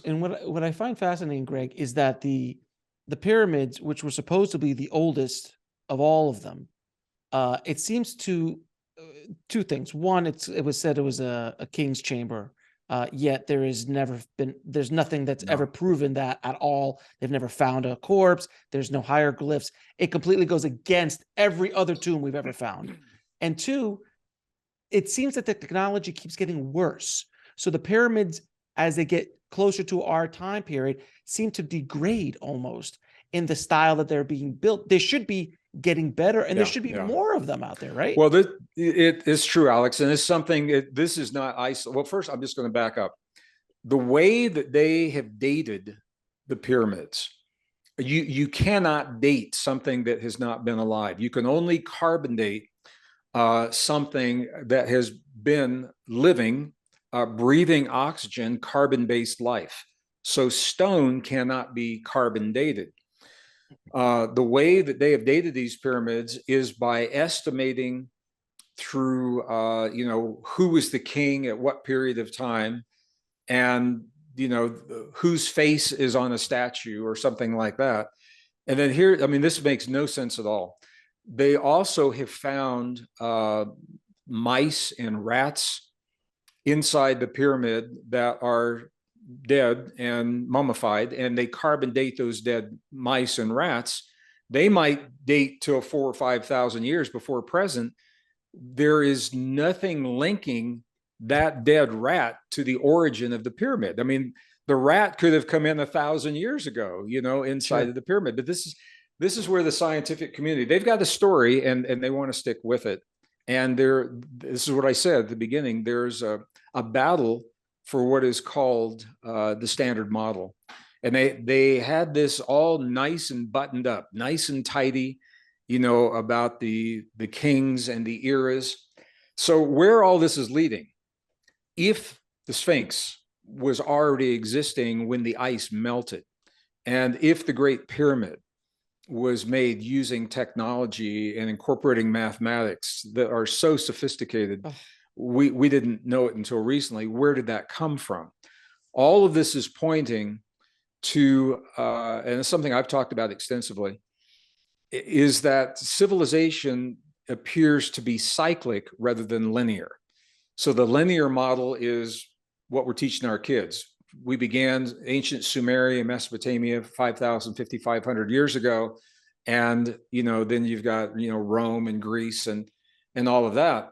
And what I find fascinating, Greg, is that the pyramids, which were supposed to be the oldest of all of them, it seems to two things. One, it was said it was a king's chamber. Yet there's nothing that's ever No. proven that at all. They've never found a corpse. There's no hieroglyphs. It completely goes against every other tomb we've ever found. And two, it seems that the technology keeps getting worse. So the pyramids, as they get closer to our time period, seem to degrade almost in the style that they're being built. They should be getting better, and there Yeah, should be yeah. more of them out there, right? Well, it is true, Alex, and it's something. This is not isolated. Well, first, I'm just going to back up. The way that they have dated the pyramids, you cannot date something that has not been alive. You can only carbon date something that has been living, breathing oxygen, carbon-based life. So stone cannot be carbon dated. The way that they have dated these pyramids is by estimating through, who was the king at what period of time, and whose face is on a statue or something like that. And then here, I mean, this makes no sense at all. They also have found mice and rats inside the pyramid that are dead and mummified, and they carbon date those dead mice and rats. They might date till 4,000 or 5,000 years before present. There is nothing linking that dead rat to the origin of the pyramid. I mean, the rat could have come in 1,000 years ago, inside of the pyramid. But this is where the scientific community, they've got a story, and they want to stick with it. And this is what I said at the beginning. There's a battle for what is called the standard model. And they had this all nice and buttoned up, nice and tidy, about the kings and the eras. So where all this is leading, if the Sphinx was already existing when the ice melted, and if the Great Pyramid was made using technology and incorporating mathematics that are so sophisticated, we didn't know it until recently. Where did that come from? All of this is pointing to, and it's something I've talked about extensively, is that civilization appears to be cyclic rather than linear. So the linear model is what we're teaching our kids. We began ancient Sumeria, Mesopotamia, 5,000, 5,500 years ago. And, then you've got, Rome and Greece and all of that.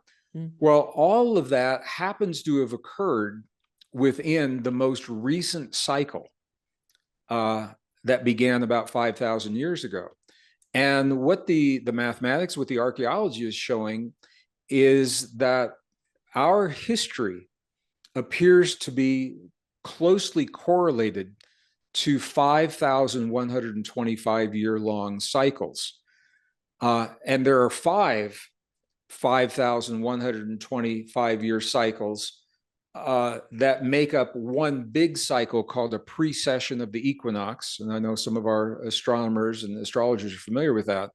Well, all of that happens to have occurred within the most recent cycle that began about 5,000 years ago. And what the mathematics, what the archaeology is showing, is that our history appears to be closely correlated to 5,125-year-long cycles. And there are 5,125-year cycles that make up one big cycle called a precession of the equinox. And I know some of our astronomers and astrologers are familiar with that.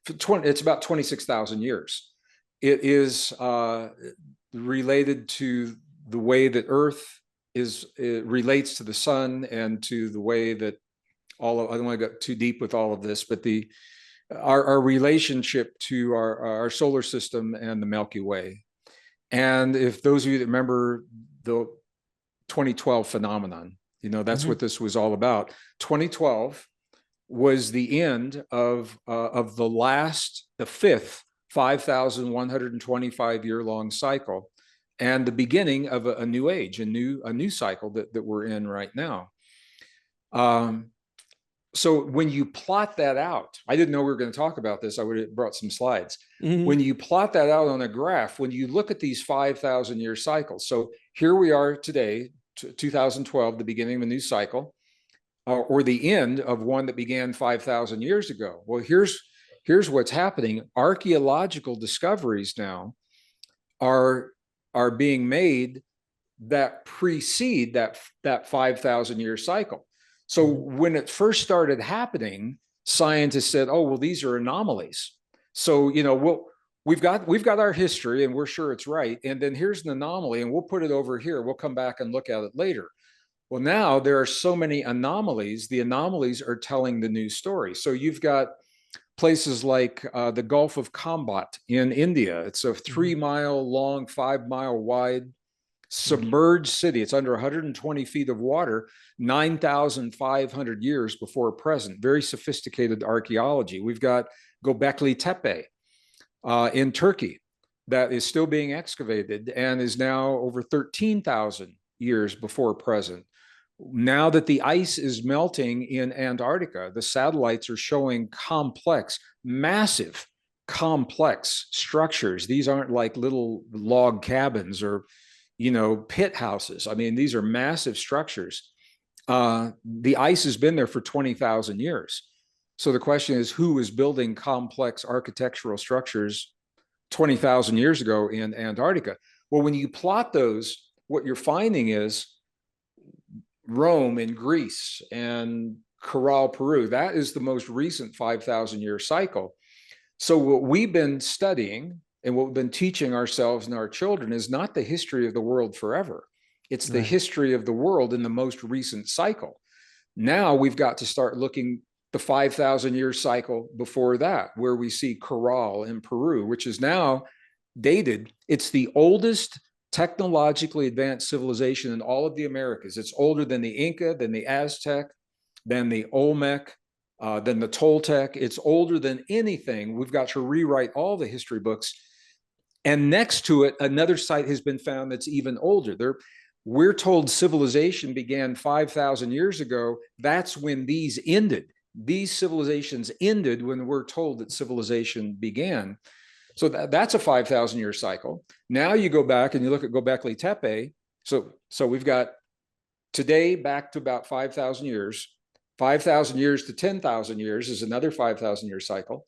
It's about 26,000 years. It is related to the way that Earth relates to the sun, and to the way that I don't want to go too deep with all of this, but our relationship to our solar system and the Milky Way. And if those of you that remember the 2012 phenomenon, that's what this was all about. 2012 was the end of the fifth 5,125-year-long cycle, and the beginning of a new age, a new cycle that we're in right now. So when you plot that out, I didn't know we were going to talk about this. I would have brought some slides. When you plot that out on a graph, when you look at these 5,000-year cycles, so here we are today, 2012, the beginning of a new cycle, or the end of one that began 5,000 years ago. Well, here's what's happening. Archaeological discoveries now are being made that precede that 5,000-year cycle. So when it first started happening, scientists said, "Oh, well, these are anomalies." So we've got our history, and we're sure it's right. And then here's an anomaly, and we'll put it over here. We'll come back and look at it later. Well, now there are so many anomalies. The anomalies are telling the new story. So you've got places like the Gulf of Khambhat in India. It's a 3-mile long, 5-mile wide submerged city. It's under 120 feet of water, 9,500 years before present. Very sophisticated archaeology. We've got Göbekli Tepe in Turkey that is still being excavated and is now over 13,000 years before present. Now that the ice is melting in Antarctica, the satellites are showing complex, massive, complex structures. These aren't like little log cabins or, pit houses. I mean, these are massive structures. The ice has been there for 20,000 years. So the question is, who is building complex architectural structures 20,000 years ago in Antarctica? Well, when you plot those, what you're finding is Rome in Greece and Caral, Peru. That is the most recent 5,000-year cycle. So what we've been studying and what we've been teaching ourselves and our children is not the history of the world forever. It's the history of the world in the most recent cycle. Now we've got to start looking the 5,000-year cycle before that, where we see Caral in Peru, which is now dated. It's the oldest technologically advanced civilization in all of the Americas. It's older than the Inca, than the Aztec, than the Olmec, than the Toltec. It's older than anything. We've got to rewrite all the history books. And next to it, another site has been found that's even older. We're told civilization began 5,000 years ago. That's when these ended. These civilizations ended when we're told that civilization began. So that's a 5,000-year cycle. Now you go back and you look at Göbekli Tepe. So we've got today back to about 5,000 years. 5,000 years to 10,000 years is another 5,000-year cycle.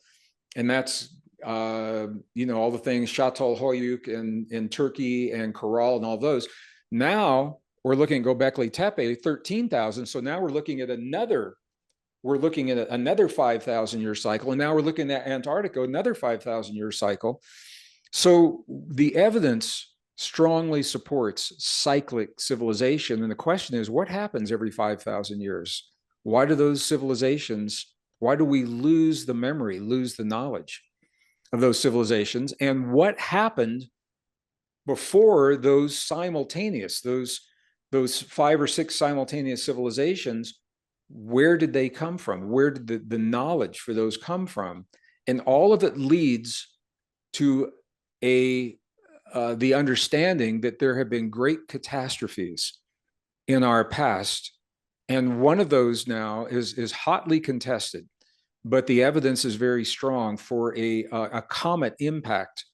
And that's, all the things, Çatalhöyük in Turkey and Caral and all those. Now we're looking at Göbekli Tepe, 13,000. So now we're looking at another 5,000-year cycle. And now we're looking at Antarctica, another 5,000-year cycle. So the evidence strongly supports cyclic civilization. And the question is, what happens every 5,000 years? Why do those civilizations, why do we lose the memory, lose the knowledge of those civilizations? And what happened before those 5 or 6 simultaneous civilizations? Where did they come from? Where did the knowledge for those come from? And all of it leads to the understanding that there have been great catastrophes in our past. And one of those now is hotly contested, but the evidence is very strong for a comet impact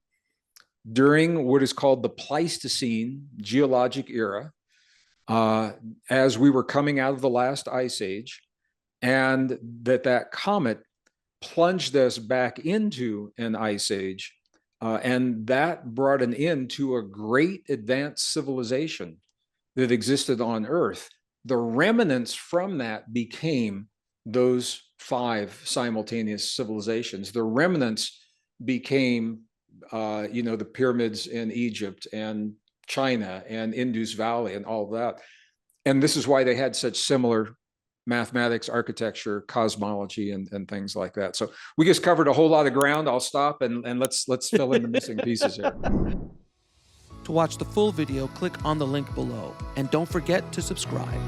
during what is called the Pleistocene geologic era. As we were coming out of the last ice age, and that comet plunged us back into an ice age, and that brought an end to a great advanced civilization that existed on Earth. The remnants from that became those 5 simultaneous civilizations. The remnants became, the pyramids in Egypt and China and Indus Valley and all of that. And this is why they had such similar mathematics, architecture, cosmology, and things like that. So we just covered a whole lot of ground. I'll stop and let's fill in the missing pieces here. To watch the full video, click on the link below. And don't forget to subscribe.